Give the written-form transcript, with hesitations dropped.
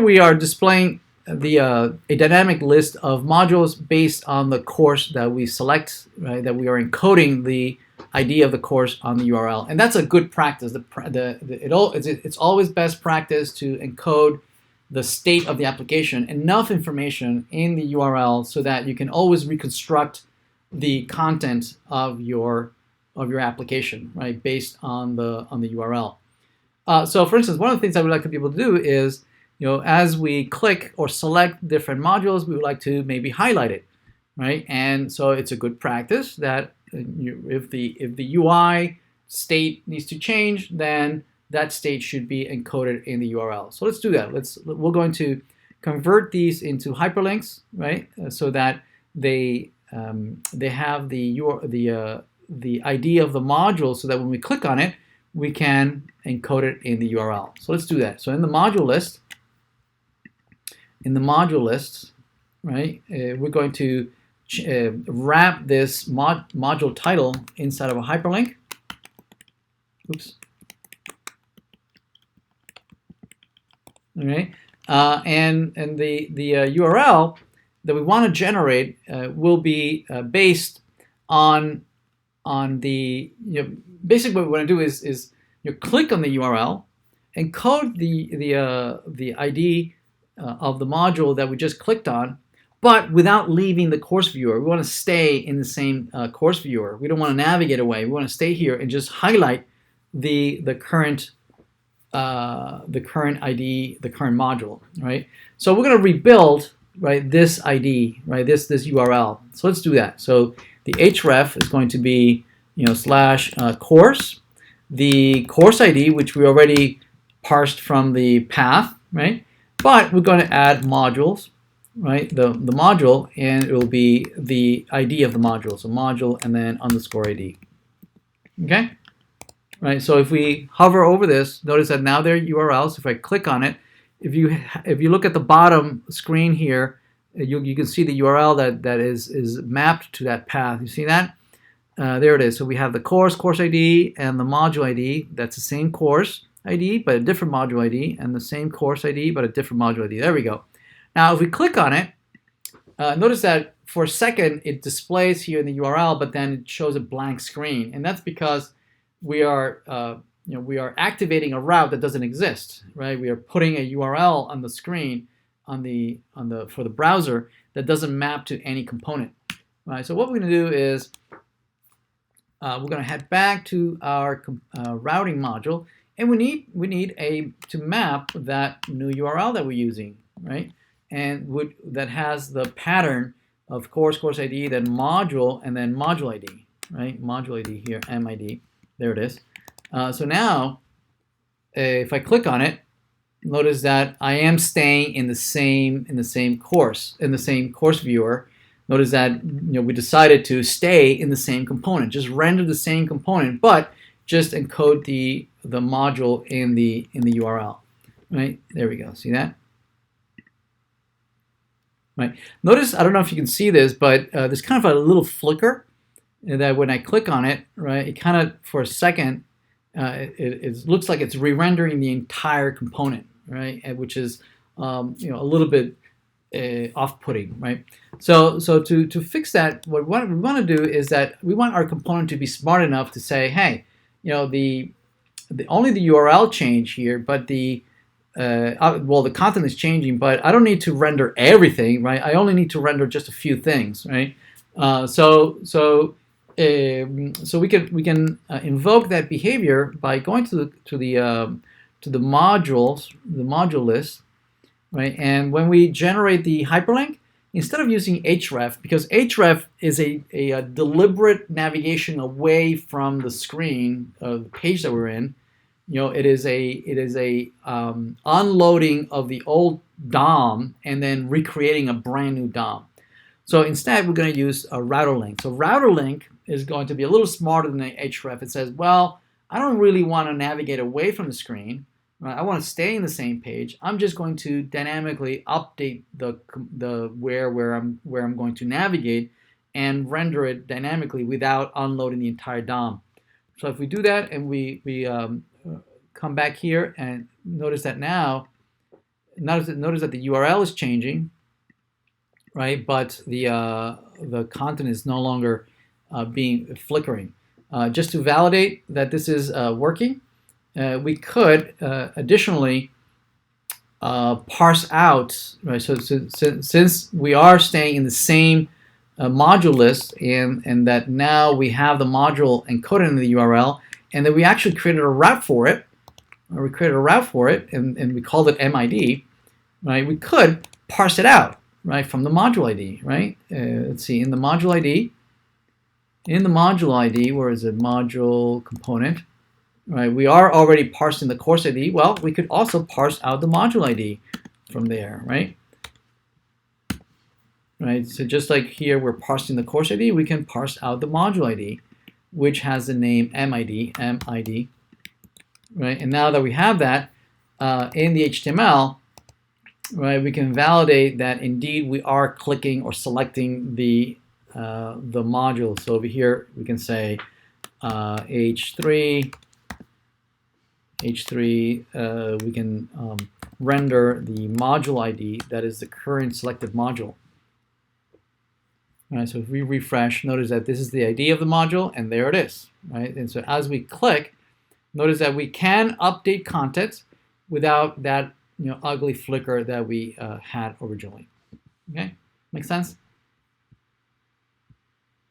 we are displaying a dynamic list of modules based on the course that we select, right? That we are encoding the ID of the course on the URL, and that's a good practice. It's always best practice to encode the state of the application, enough information in the URL so that you can always reconstruct the content of your application, right, based on the URL. So, for instance, one of the things I would like to be able to do is, as we click or select different modules, we would like to maybe highlight it, right? And so it's a good practice that if the UI state needs to change, then that state should be encoded in the URL. So let's do that. We're going to convert these into hyperlinks, right? So that they have the ID of the module, so that when we click on it, we can encode it in the URL. So let's do that. So in the module list, right, we're going to wrap this module title inside of a hyperlink. Oops. All right, and the URL that we want to generate will be based on the basically what we want to do is you click on the URL, encode the ID of the module that we just clicked on, but without leaving the course viewer. We want to stay in the same course viewer. We don't want to navigate away. We want to stay here and just highlight the current ID, the current module, right? So we're going to rebuild, right, this ID, right, this URL. So let's do that. So the href is going to be / course, the course ID, which we already parsed from the path, right? But we're going to add modules, right? The module, and it will be the ID of the module. So module and then underscore ID. Okay? Right. So if we hover over this, notice that now there are URLs. If I click on it, if you look at the bottom screen here, you can see the URL that is mapped to that path. You see that? There it is. So we have the course ID, and the module ID. That's the same course ID, but a different module ID, and the same course ID, but a different module ID. There we go. Now, if we click on it, notice that for a second it displays here in the URL, but then it shows a blank screen, and that's because we are activating a route that doesn't exist, right? We are putting a URL on the screen for the browser that doesn't map to any component, right? So what we're going to do is we're going to head back to our routing module, and we need to map that new URL that we're using, right? And that has the pattern of course ID, then module, and then module ID, right? Module ID here, MID. There it is. So now, if I click on it, notice that I am staying in the same course viewer. Notice that we decided to stay in the same component, just render the same component, but just encode the module in the URL. Right there we go. See that? Right. Notice, I don't know if you can see this, but there's kind of a little flicker that when I click on it, right, it kind of for a second it looks like it's re-rendering the entire component, right, which is a little bit off-putting, right? So to fix that, what we want to do is that we want our component to be smart enough to say, hey, the only the URL change here, but the content is changing, but I don't need to render everything, right? I only need to render just a few things, right? So we can invoke that behavior by going to the module list, right? And when we generate the hyperlink, instead of using href, because href is a deliberate navigation away from the screen of the page that we're in, it is a unloading of the old DOM and then recreating a brand new DOM. So instead, we're going to use a router link. So router link is going to be a little smarter than the href. It says, well, I don't really want to navigate away from the screen. Right? I want to stay in the same page. I'm just going to dynamically update where I'm going to navigate and render it dynamically without unloading the entire DOM. So if we do that and we come back here and notice that now notice that the URL is changing, right? But the content is no longer being flickering. Just to validate that this is working, we could additionally parse out, right? So since we are staying in the same module list, and that now we have the module encoded in the URL, and then we actually created a route for it, and we called it MID, right? We could parse it out, right, from the module ID, right? Let's see, in the module ID, where is it? Module component, right? We are already parsing the course ID. Well, we could also parse out the module ID from there, right? Right. So just like here, we're parsing the course ID, we can parse out the module ID, which has the name MID, right? And now that we have that in the HTML, right, we can validate that indeed we are clicking or selecting the module. So over here, we can say H3, we can render the module ID that is the current selected module. All right, so if we refresh, notice that this is the ID of the module, and there it is, right? And so as we click, notice that we can update content without that ugly flicker that we had originally. Okay, make sense?